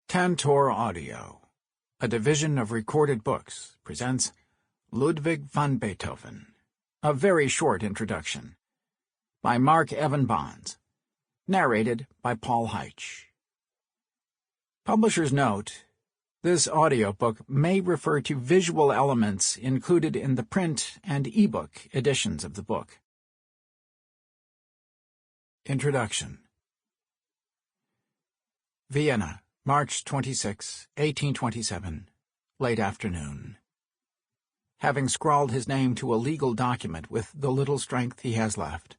Tantor Audio, a division of Recorded Books, presents Ludwig van Beethoven, a very short introduction, by Mark Evan Bonds, narrated by Paul Heitsch. Publisher's note: this audiobook may refer to visual elements included in the print and ebook editions of the book. Introduction. Vienna, March 26, 1827, late afternoon. Having scrawled his name to a legal document with the little strength he has left,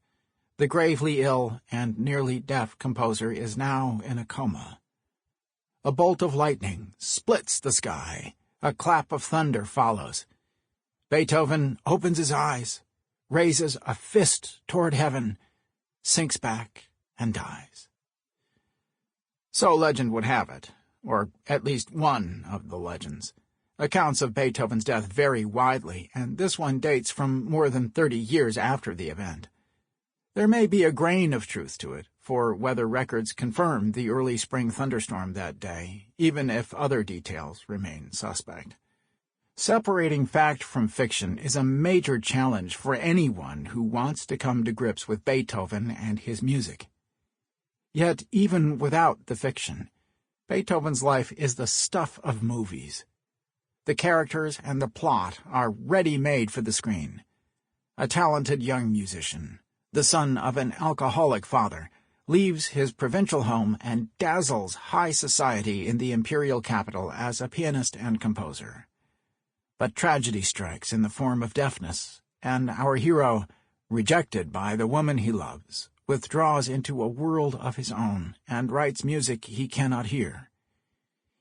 the gravely ill and nearly deaf composer is now in a coma. A bolt of lightning splits the sky. A clap of thunder follows. Beethoven opens his eyes, raises a fist toward heaven, sinks back, and dies. So legend would have it, or at least one of the legends. Accounts of Beethoven's death vary widely, and this one dates from more than 30 years after the event. There may be a grain of truth to it, for weather records confirm the early spring thunderstorm that day, even if other details remain suspect. Separating fact from fiction is a major challenge for anyone who wants to come to grips with Beethoven and his music. Yet, even without the fiction, Beethoven's life is the stuff of movies. The characters and the plot are ready-made for the screen. A talented young musician, the son of an alcoholic father, leaves his provincial home and dazzles high society in the imperial capital as a pianist and composer. But tragedy strikes in the form of deafness, and our hero, rejected by the woman he loves, withdraws into a world of his own and writes music he cannot hear.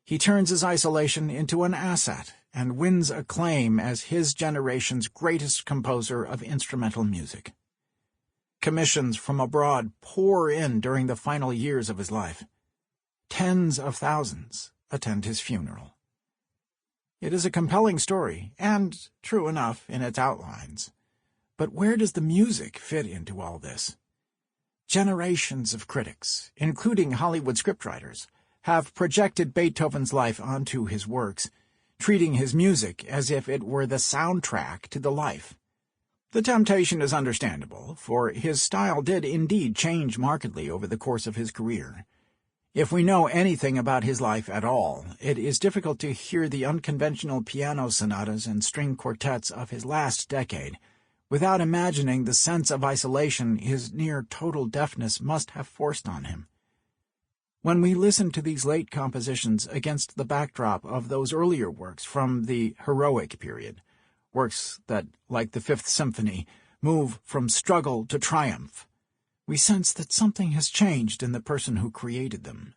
He turns his isolation into an asset and wins acclaim as his generation's greatest composer of instrumental music. Commissions from abroad pour in during the final years of his life. Tens of thousands attend his funeral. It is a compelling story, and true enough in its outlines. But where does the music fit into all this? Generations of critics, including Hollywood scriptwriters, have projected Beethoven's life onto his works, treating his music as if it were the soundtrack to the life. The temptation is understandable, for his style did indeed change markedly over the course of his career. If we know anything about his life at all, it is difficult to hear the unconventional piano sonatas and string quartets of his last decade without imagining the sense of isolation his near-total deafness must have forced on him. When we listen to these late compositions against the backdrop of those earlier works from the heroic period, works that, like the Fifth Symphony, move from struggle to triumph, we sense that something has changed in the person who created them.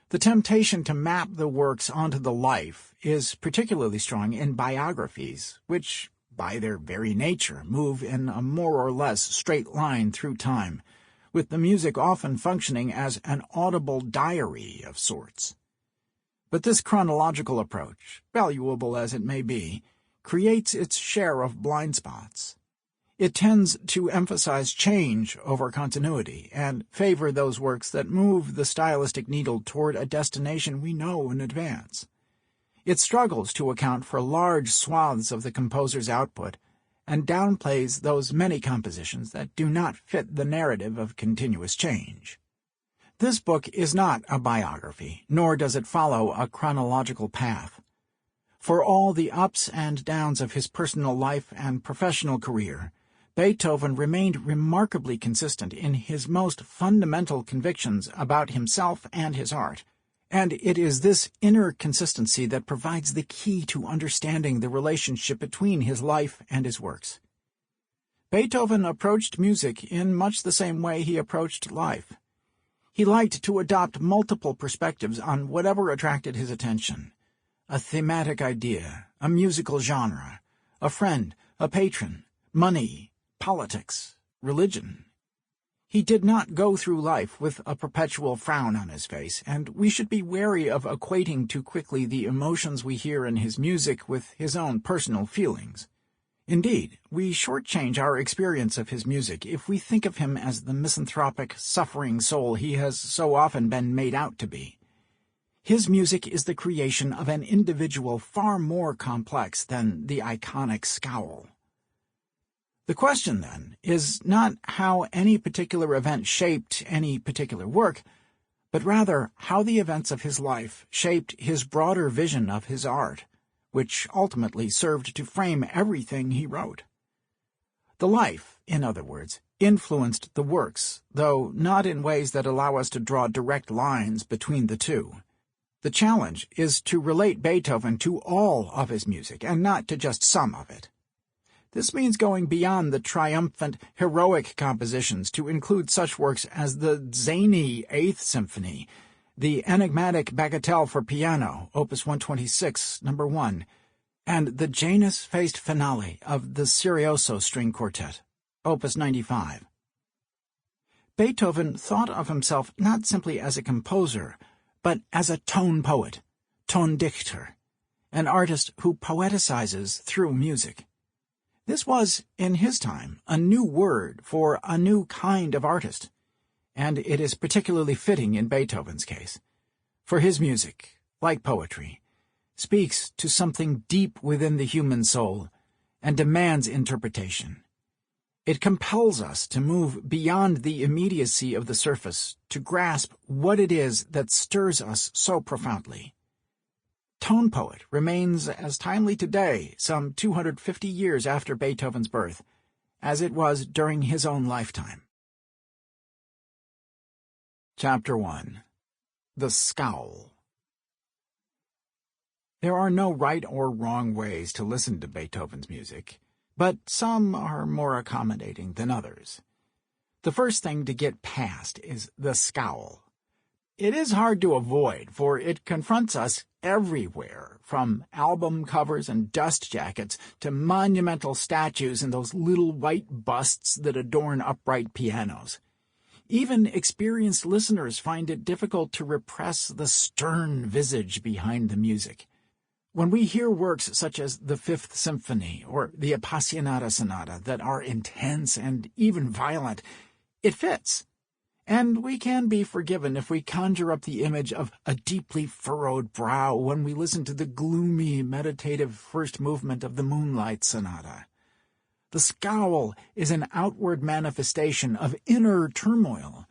The temptation to map the works onto the life is particularly strong in biographies, which, by their very nature, move in a more or less straight line through time, with the music often functioning as an audible diary of sorts. But this chronological approach, valuable as it may be, creates its share of blind spots. It tends to emphasize change over continuity and favor those works that move the stylistic needle toward a destination we know in advance. It struggles to account for large swaths of the composer's output and downplays those many compositions that do not fit the narrative of continuous change. This book is not a biography, nor does it follow a chronological path. For all the ups and downs of his personal life and professional career, Beethoven remained remarkably consistent in his most fundamental convictions about himself and his art, and it is this inner consistency that provides the key to understanding the relationship between his life and his works. Beethoven approached music in much the same way he approached life. He liked to adopt multiple perspectives on whatever attracted his attention: a thematic idea, a musical genre, a friend, a patron, money, politics, religion. He did not go through life with a perpetual frown on his face, and we should be wary of equating too quickly the emotions we hear in his music with his own personal feelings. Indeed, we shortchange our experience of his music if we think of him as the misanthropic, suffering soul he has so often been made out to be. His music is the creation of an individual far more complex than the iconic scowl. The question, then, is not how any particular event shaped any particular work, but rather how the events of his life shaped his broader vision of his art, which ultimately served to frame everything he wrote. The life, in other words, influenced the works, though not in ways that allow us to draw direct lines between the two. The challenge is to relate Beethoven to all of his music, and not to just some of it. This means going beyond the triumphant, heroic compositions to include such works as the zany Eighth Symphony, the enigmatic Bagatelle for piano, Opus 126, No. 1, and the Janus-faced finale of the Serioso String Quartet, Opus 95. Beethoven thought of himself not simply as a composer, but as a tone poet, Tondichter, an artist who poeticizes through music. This was, in his time, a new word for a new kind of artist, and it is particularly fitting in Beethoven's case. For his music, like poetry, speaks to something deep within the human soul and demands interpretation. It compels us to move beyond the immediacy of the surface to grasp what it is that stirs us so profoundly. Tone poet remains as timely today, some 250 years after Beethoven's birth, as it was during his own lifetime. Chapter 1. The Scowl. There are no right or wrong ways to listen to Beethoven's music, but some are more accommodating than others. The first thing to get past is the scowl. It is hard to avoid, for it confronts us everywhere, from album covers and dust jackets to monumental statues and those little white busts that adorn upright pianos. Even experienced listeners find it difficult to repress the stern visage behind the music. When we hear works such as the Fifth Symphony or the Appassionata Sonata that are intense and even violent, it fits. And we can be forgiven if we conjure up the image of a deeply furrowed brow when we listen to the gloomy, meditative first movement of the Moonlight Sonata. The scowl is an outward manifestation of inner turmoil,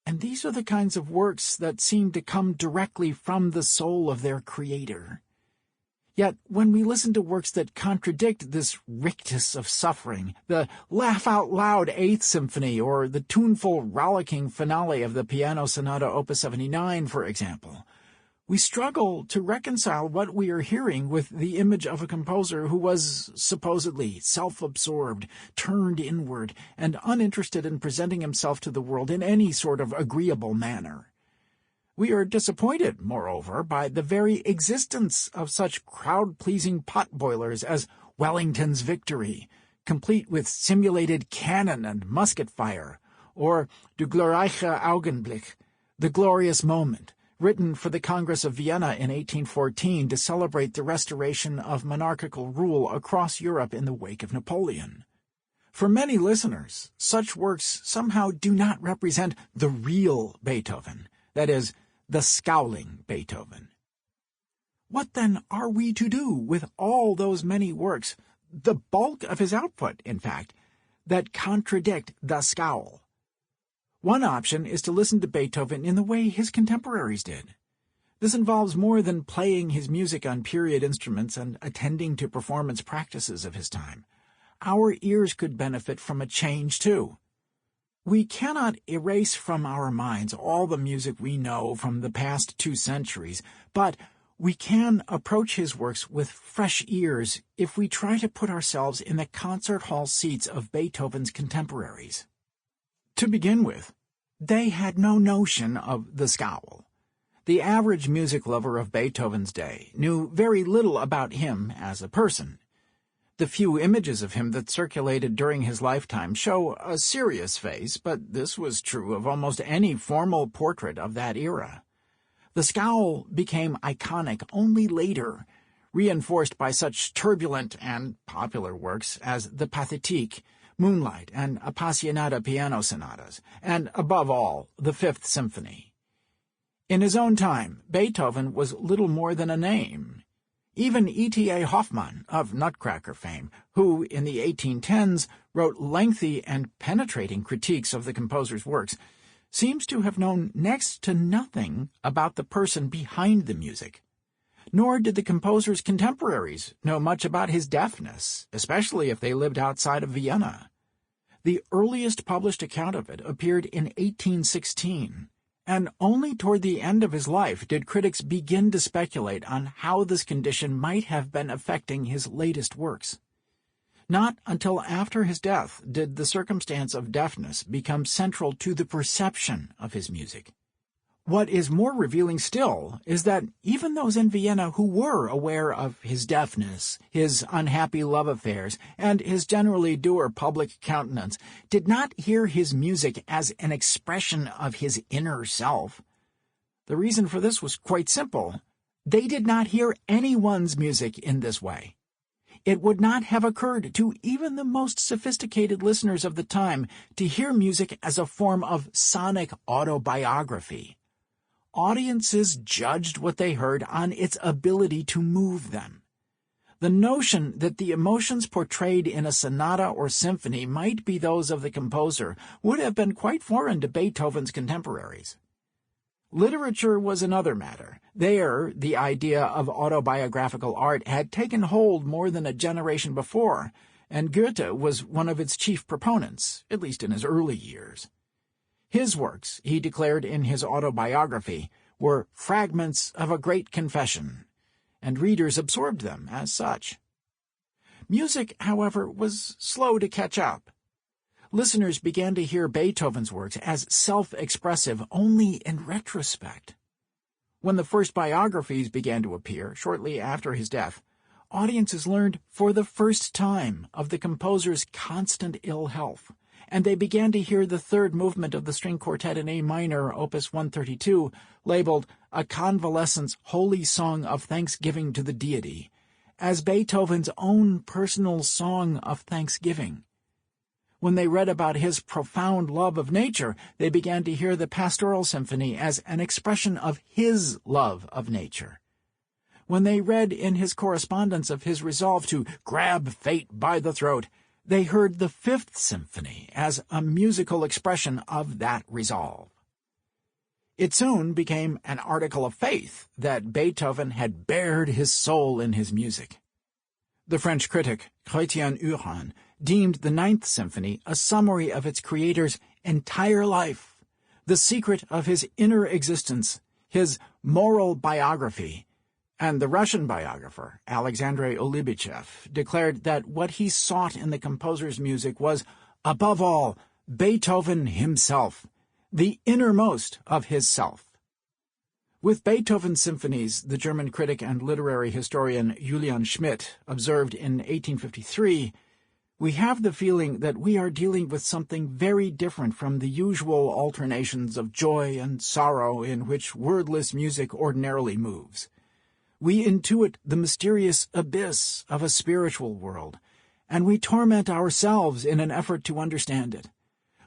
and these are the kinds of works that seem to come directly from the soul of their creator. Yet, when we listen to works that contradict this richness of suffering, the laugh-out-loud Eighth Symphony or the tuneful, rollicking finale of the Piano Sonata Opus 79, for example, we struggle to reconcile what we are hearing with the image of a composer who was supposedly self-absorbed, turned inward, and uninterested in presenting himself to the world in any sort of agreeable manner. We are disappointed, moreover, by the very existence of such crowd-pleasing potboilers as Wellington's Victory, complete with simulated cannon and musket fire, or Du glorreiche Augenblick, The Glorious Moment, written for the Congress of Vienna in 1814 to celebrate the restoration of monarchical rule across Europe in the wake of Napoleon. For many listeners, such works somehow do not represent the real Beethoven, that is, the scowling Beethoven. What then are we to do with all those many works, the bulk of his output, in fact, that contradict the scowl? One option is to listen to Beethoven in the way his contemporaries did. This involves more than playing his music on period instruments and attending to performance practices of his time. Our ears could benefit from a change, too. We cannot erase from our minds all the music we know from the past 2 centuries, but we can approach his works with fresh ears if we try to put ourselves in the concert hall seats of Beethoven's contemporaries. To begin with, they had no notion of the scowl. The average music lover of Beethoven's day knew very little about him as a person. The few images of him that circulated during his lifetime show a serious face, but this was true of almost any formal portrait of that era. The scowl became iconic only later, reinforced by such turbulent and popular works as the Pathétique, Moonlight, and Appassionata piano sonatas, and, above all, the Fifth Symphony. In his own time, Beethoven was little more than a name. Even E.T.A. Hoffmann, of Nutcracker fame, who, in the 1810s, wrote lengthy and penetrating critiques of the composer's works, seems to have known next to nothing about the person behind the music. Nor did the composer's contemporaries know much about his deafness, especially if they lived outside of Vienna. The earliest published account of it appeared in 1816, and only toward the end of his life did critics begin to speculate on how this condition might have been affecting his latest works. Not until after his death did the circumstance of deafness become central to the perception of his music. What is more revealing still is that even those in Vienna who were aware of his deafness, his unhappy love affairs, and his generally dour public countenance did not hear his music as an expression of his inner self. The reason for this was quite simple. They did not hear anyone's music in this way. It would not have occurred to even the most sophisticated listeners of the time to hear music as a form of sonic autobiography. Audiences judged what they heard on its ability to move them. The notion that the emotions portrayed in a sonata or symphony might be those of the composer would have been quite foreign to Beethoven's contemporaries. Literature was another matter. There, the idea of autobiographical art had taken hold more than a generation before, and Goethe was one of its chief proponents, at least in his early years. His works, he declared in his autobiography, were fragments of a great confession, and readers absorbed them as such. Music, however, was slow to catch up. Listeners began to hear Beethoven's works as self-expressive only in retrospect. When the first biographies began to appear, shortly after his death, audiences learned for the first time of the composer's constant ill health, and they began to hear the third movement of the string quartet in A minor, opus 132, labeled A Convalescent's Holy Song of Thanksgiving to the Deity, as Beethoven's own personal song of thanksgiving. When they read about his profound love of nature, they began to hear the Pastoral Symphony as an expression of his love of nature. When they read in his correspondence of his resolve to grab fate by the throat, they heard the Fifth Symphony as a musical expression of that resolve. It soon became an article of faith that Beethoven had bared his soul in his music. The French critic Chrétien Huron deemed the Ninth Symphony a summary of its creator's entire life, the secret of his inner existence, his moral biography, and the Russian biographer, Alexandre Olibichev, declared that what he sought in the composer's music was, above all, Beethoven himself, the innermost of his self. With Beethoven's symphonies, the German critic and literary historian Julian Schmidt observed in 1853, we have the feeling that we are dealing with something very different from the usual alternations of joy and sorrow in which wordless music ordinarily moves. We intuit the mysterious abyss of a spiritual world, and we torment ourselves in an effort to understand it.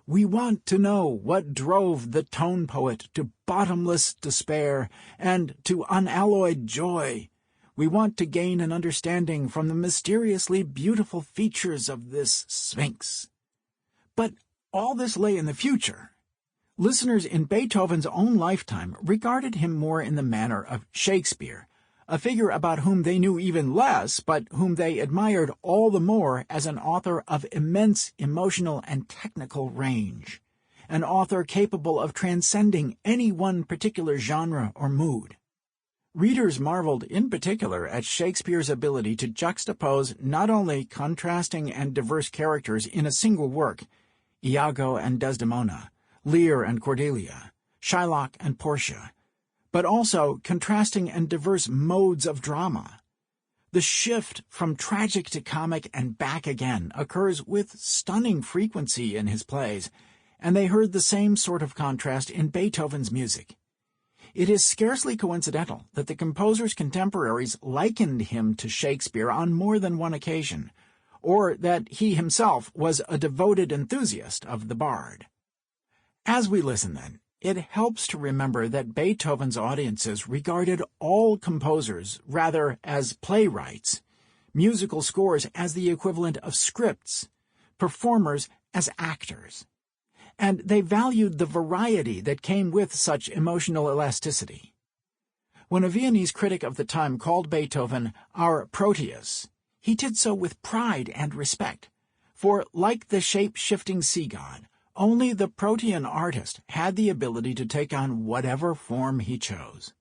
We want to know what drove the tone poet to bottomless despair and to unalloyed joy. We want to gain an understanding from the mysteriously beautiful features of this Sphinx. But all this lay in the future. Listeners in Beethoven's own lifetime regarded him more in the manner of Shakespeare, a figure about whom they knew even less, but whom they admired all the more as an author of immense emotional and technical range, an author capable of transcending any one particular genre or mood. Readers marveled in particular at Shakespeare's ability to juxtapose not only contrasting and diverse characters in a single work, Iago and Desdemona, Lear and Cordelia, Shylock and Portia, but also contrasting and diverse modes of drama. The shift from tragic to comic and back again occurs with stunning frequency in his plays, and they heard the same sort of contrast in Beethoven's music. It is scarcely coincidental that the composer's contemporaries likened him to Shakespeare on more than one occasion, or that he himself was a devoted enthusiast of the bard. As we listen, then, It helps to remember that Beethoven's audiences regarded all composers rather as playwrights, musical scores as the equivalent of scripts, performers as actors, and they valued the variety that came with such emotional elasticity. When a Viennese critic of the time called Beethoven our Proteus, he did so with pride and respect, for like the shape-shifting sea god, only the Protean artist had the ability to take on whatever form he chose.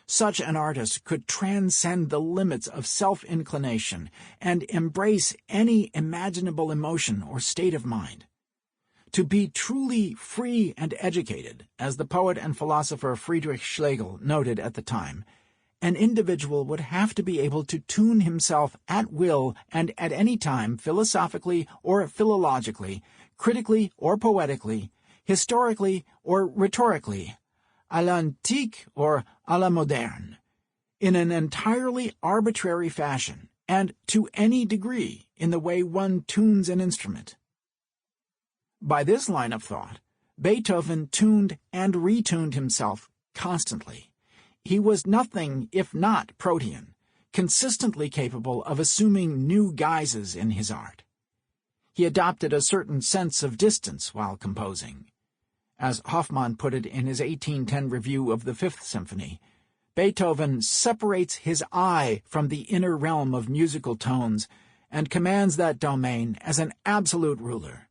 Such an artist could transcend the limits of self-inclination and embrace any imaginable emotion or state of mind. To be truly free and educated, as the poet and philosopher Friedrich Schlegel noted at the time, an individual would have to be able to tune himself at will and at any time philosophically or philologically, critically or poetically, historically or rhetorically, à l'antique or à la moderne, in an entirely arbitrary fashion, and to any degree in the way one tunes an instrument. By this line of thought, Beethoven tuned and retuned himself constantly. He was nothing if not Protean, consistently capable of assuming new guises in his art. He adopted a certain sense of distance while composing. As Hofmann put it in his 1810 review of the Fifth Symphony, Beethoven separates his eye from the inner realm of musical tones and commands that domain as an absolute ruler.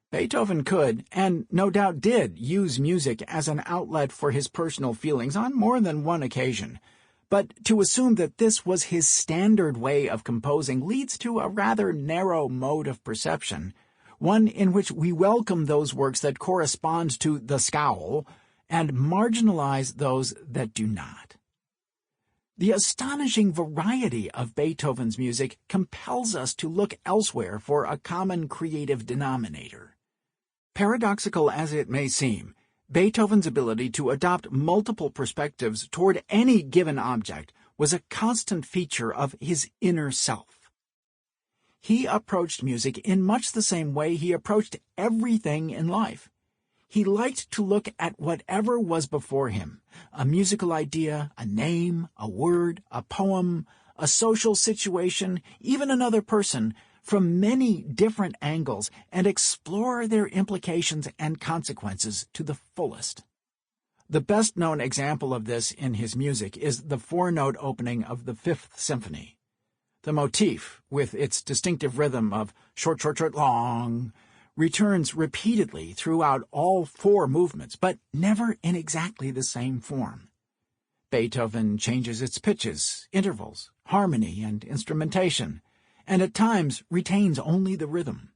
Beethoven could, and no doubt did, use music as an outlet for his personal feelings on more than one occasion, but to assume that this was his standard way of composing leads to a rather narrow mode of perception, one in which we welcome those works that correspond to the scowl and marginalize those that do not. The astonishing variety of Beethoven's music compels us to look elsewhere for a common creative denominator. Paradoxical as it may seem, Beethoven's ability to adopt multiple perspectives toward any given object was a constant feature of his inner self. He approached music in much the same way he approached everything in life. He liked to look at whatever was before him, a musical idea, a name, a word, a poem, a social situation, even another person, from many different angles and explore their implications and consequences to the fullest. The best-known example of this in his music is the four-note opening of the Fifth Symphony. The motif, with its distinctive rhythm of short, short, short, long, returns repeatedly throughout all four movements, but never in exactly the same form. Beethoven changes its pitches, intervals, harmony, and instrumentation, and at times retains only the rhythm.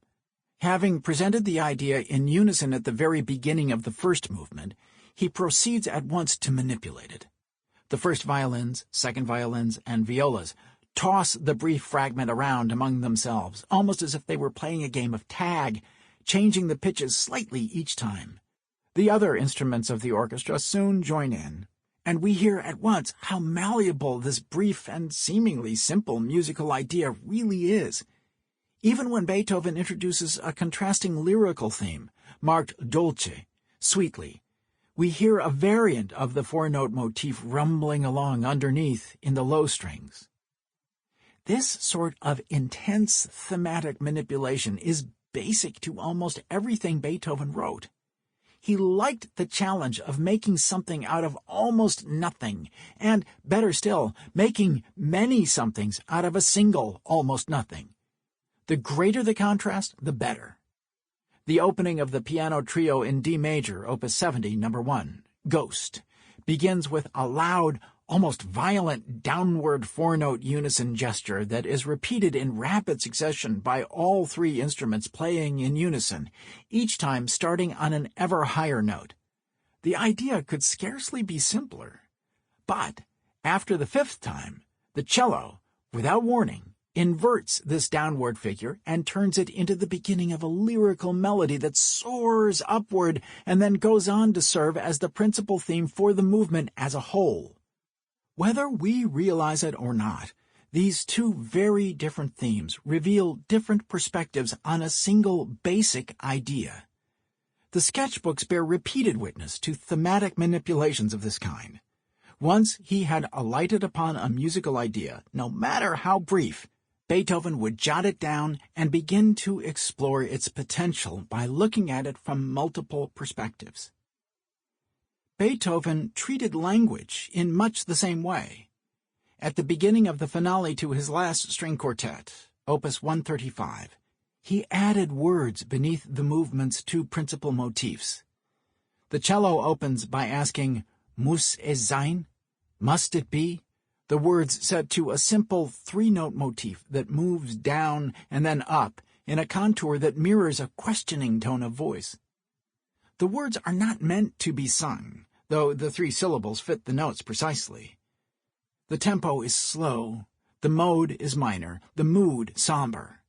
Having presented the idea in unison at the very beginning of the first movement, he proceeds at once to manipulate it. The first violins, second violins, and violas toss the brief fragment around among themselves, almost as if they were playing a game of tag, changing the pitches slightly each time. The other instruments of the orchestra soon join in, and we hear at once how malleable this brief and seemingly simple musical idea really is. Even when Beethoven introduces a contrasting lyrical theme, marked dolce, sweetly, we hear a variant of the four-note motif rumbling along underneath in the low strings. This sort of intense thematic manipulation is basic to almost everything Beethoven wrote. He liked the challenge of making something out of almost nothing, and, better still, making many somethings out of a single almost nothing. The greater the contrast, the better. The opening of the piano trio in D major, Opus 70, No. 1, Ghost, begins with a loud, almost violent downward four-note unison gesture that is repeated in rapid succession by all three instruments playing in unison, each time starting on an ever higher note. The idea could scarcely be simpler. But, after the fifth time, the cello, without warning, inverts this downward figure and turns it into the beginning of a lyrical melody that soars upward and then goes on to serve as the principal theme for the movement as a whole. Whether we realize it or not, these two very different themes reveal different perspectives on a single basic idea. The sketchbooks bear repeated witness to thematic manipulations of this kind. Once he had alighted upon a musical idea, no matter how brief, Beethoven would jot it down and begin to explore its potential by looking at it from multiple perspectives. Beethoven treated language in much the same way. At the beginning of the finale to his last string quartet, Opus 135, he added words beneath the movement's two principal motifs. The cello opens by asking, "Muss es sein?" Must it be? The words set to a simple three-note motif that moves down and then up in a contour that mirrors a questioning tone of voice. The words are not meant to be sung, though the three syllables fit the notes precisely. The tempo is slow, the mode is minor, the mood somber.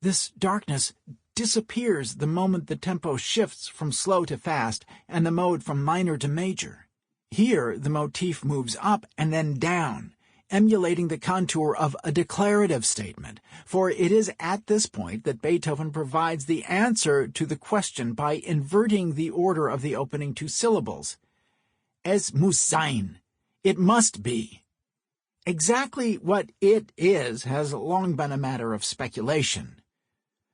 This darkness disappears the moment the tempo shifts from slow to fast and the mode from minor to major. Here, the motif moves up and then down, emulating the contour of a declarative statement, for it is at this point that Beethoven provides the answer to the question by inverting the order of the opening two syllables. Es muss sein. It must be. Exactly what it is has long been a matter of speculation.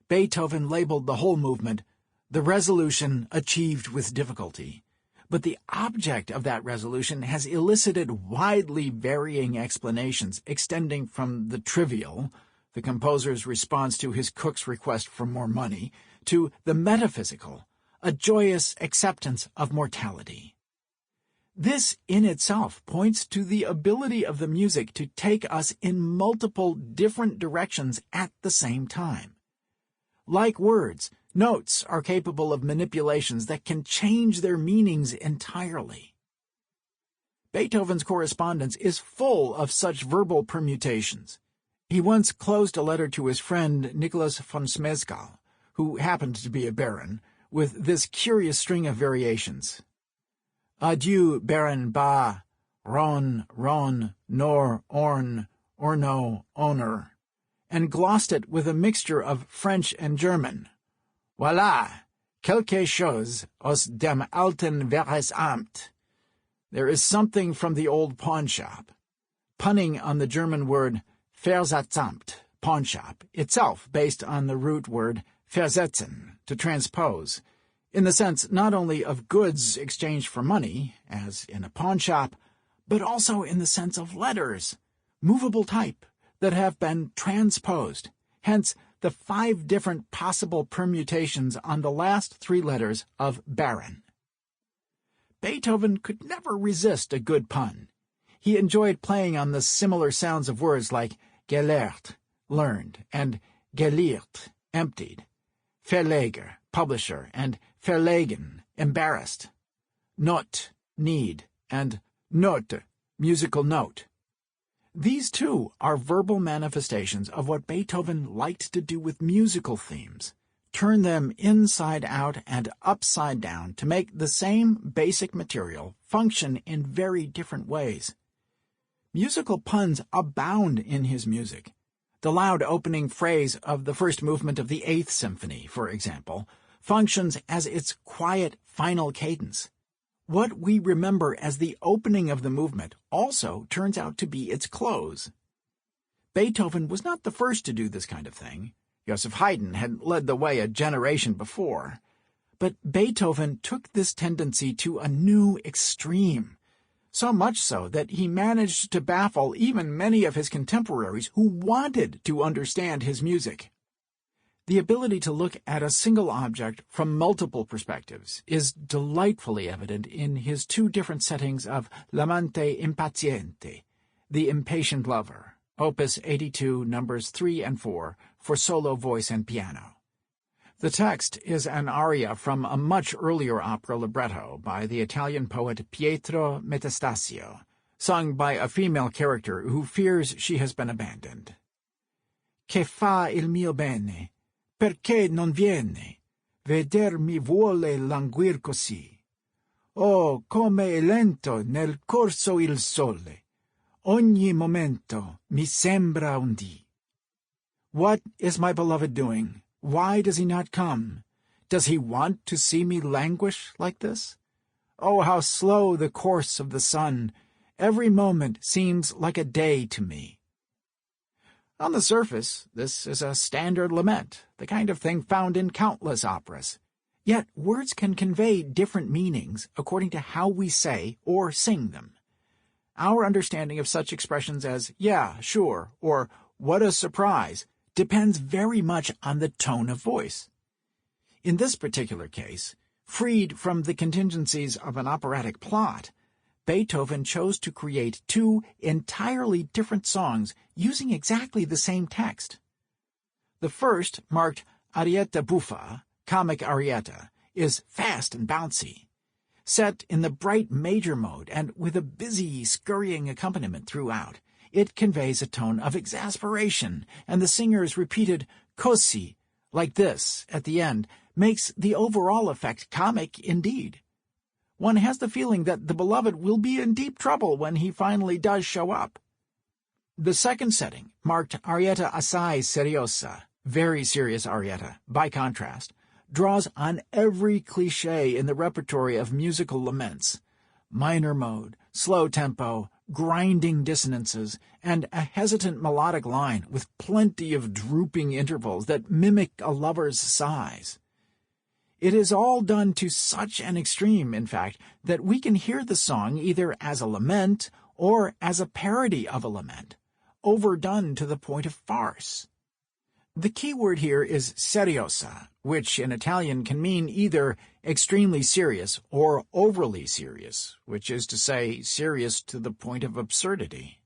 Beethoven labeled the whole movement, "the resolution achieved with difficulty." But the object of that resolution has elicited widely varying explanations, extending from the trivial, the composer's response to his cook's request for more money, to the metaphysical, a joyous acceptance of mortality. This in itself points to the ability of the music to take us in multiple different directions at the same time. Like words, notes are capable of manipulations that can change their meanings entirely. Beethoven's correspondence is full of such verbal permutations. He once closed a letter to his friend Nicholas von Smesgal, who happened to be a baron, with this curious string of variations. Adieu, Baron Ba, Ron, Nor, Orn, Orno, Honor, and glossed it with a mixture of French and German. Voilà, quelque chose aus dem alten Verkehrsamt. There is something from the old pawnshop, punning on the German word Versatzamt, pawnshop, itself based on the root word versetzen, to transpose, in the sense not only of goods exchanged for money, as in a pawnshop, but also in the sense of letters, movable type, that have been transposed, hence the 5 different possible permutations on the last 3 letters of Baron. Beethoven could never resist a good pun. He enjoyed playing on the similar sounds of words like gelehrt, learned, and geliert, emptied, Verleger, publisher, and verlegen, embarrassed, Not, need, and Note, musical note. These, too, are verbal manifestations of what Beethoven liked to do with musical themes, turn them inside out and upside down to make the same basic material function in very different ways. Musical puns abound in his music. The loud opening phrase of the first movement of the Eighth Symphony, for example, functions as its quiet final cadence. What we remember as the opening of the movement also turns out to be its close. Beethoven was not the first to do this kind of thing. Joseph Haydn had led the way a generation before. But Beethoven took this tendency to a new extreme, so much so that he managed to baffle even many of his contemporaries who wanted to understand his music. The ability to look at a single object from multiple perspectives is delightfully evident in his 2 different settings of L'amante impaziente, the impatient lover, Opus 82, numbers 3 and 4, for solo voice and piano. The text is an aria from a much earlier opera libretto by the Italian poet Pietro Metastasio, sung by a female character who fears she has been abandoned. Che fa il mio bene? Perché non viene? Veder mi vuole languir così. Oh, come è lento nel corso il sole. Ogni momento mi sembra un dì. What is my beloved doing? Why does he not come? Does he want to see me languish like this? Oh, how slow the course of the sun! Every moment seems like a day to me. On the surface, this is a standard lament, the kind of thing found in countless operas. Yet words can convey different meanings according to how we say or sing them. Our understanding of such expressions as, "yeah, sure," or "what a surprise," depends very much on the tone of voice. In this particular case, freed from the contingencies of an operatic plot, Beethoven chose to create two entirely different songs using exactly the same text. The first, marked Arietta buffa, comic arietta, is fast and bouncy. Set in the bright major mode and with a busy, scurrying accompaniment throughout, it conveys a tone of exasperation, and the singer's repeated così, like this, at the end, makes the overall effect comic indeed. One has the feeling that the beloved will be in deep trouble when he finally does show up. The second setting, marked Arietta assai seriosa, very serious arietta, by contrast, draws on every cliché in the repertory of musical laments: minor mode, slow tempo, grinding dissonances, and a hesitant melodic line with plenty of drooping intervals that mimic a lover's sighs. It is all done to such an extreme, in fact, that we can hear the song either as a lament or as a parody of a lament, overdone to the point of farce. The key word here is seriosa, which in Italian can mean either extremely serious or overly serious, which is to say, serious to the point of absurdity.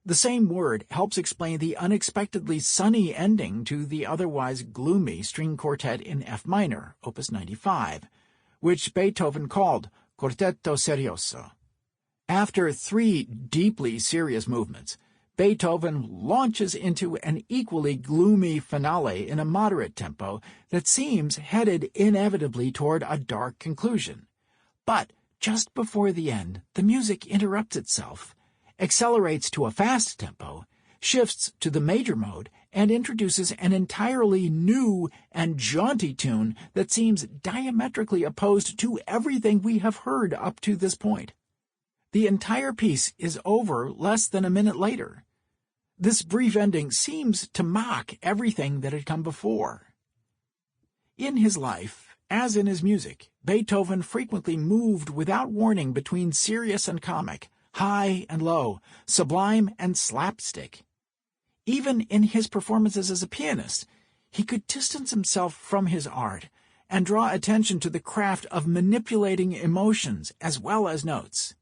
The same word helps explain the unexpectedly sunny ending to the otherwise gloomy string quartet in F minor, Opus 95, which Beethoven called Quartetto Serioso. After three deeply serious movements, Beethoven launches into an equally gloomy finale in a moderate tempo that seems headed inevitably toward a dark conclusion. But just before the end, the music interrupts itself, accelerates to a fast tempo, shifts to the major mode, and introduces an entirely new and jaunty tune that seems diametrically opposed to everything we have heard up to this point. The entire piece is over less than a minute later. This brief ending seems to mock everything that had come before. In his life, as in his music, Beethoven frequently moved without warning between serious and comic, high and low, sublime and slapstick. Even in his performances as a pianist, he could distance himself from his art and draw attention to the craft of manipulating emotions as well as notes.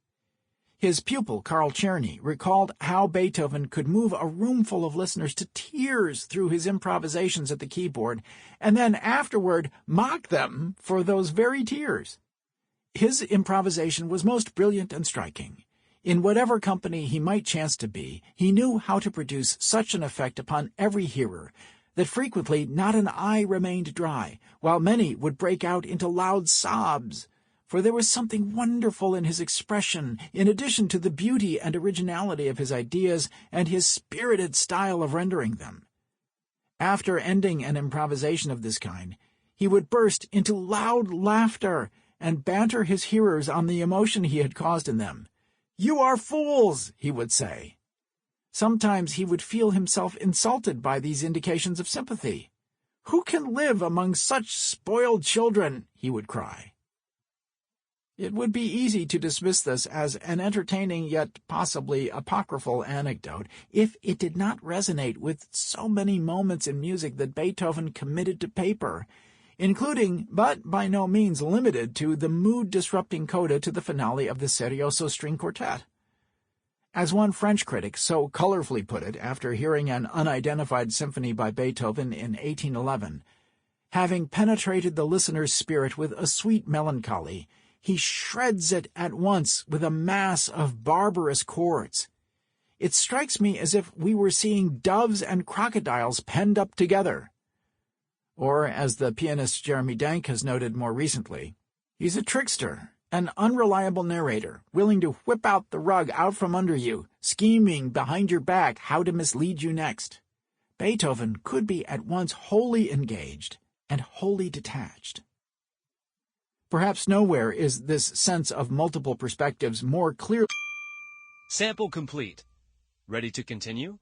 His pupil, Carl Czerny, recalled how Beethoven could move a roomful of listeners to tears through his improvisations at the keyboard, and then afterward mock them for those very tears. His improvisation was most brilliant and striking. In whatever company he might chance to be, he knew how to produce such an effect upon every hearer that frequently not an eye remained dry, while many would break out into loud sobs, for there was something wonderful in his expression, in addition to the beauty and originality of his ideas and his spirited style of rendering them. After ending an improvisation of this kind, he would burst into loud laughter and banter his hearers on the emotion he had caused in them. "You are fools," he would say. Sometimes he would feel himself insulted by these indications of sympathy. "Who can live among such spoiled children?" he would cry. It would be easy to dismiss this as an entertaining yet possibly apocryphal anecdote if it did not resonate with so many moments in music that Beethoven committed to paper, including, but by no means limited to, the mood-disrupting coda to the finale of the Serioso String Quartet. As one French critic so colorfully put it after hearing an unidentified symphony by Beethoven in 1811, having penetrated the listener's spirit with a sweet melancholy, he shreds it at once with a mass of barbarous chords. It strikes me as if we were seeing doves and crocodiles penned up together. Or, as the pianist Jeremy Dank has noted more recently, he's a trickster, an unreliable narrator, willing to whip out the rug out from under you, scheming behind your back how to mislead you next. Beethoven could be at once wholly engaged and wholly detached. Perhaps nowhere is this sense of multiple perspectives more clear. Sample complete. Ready to continue?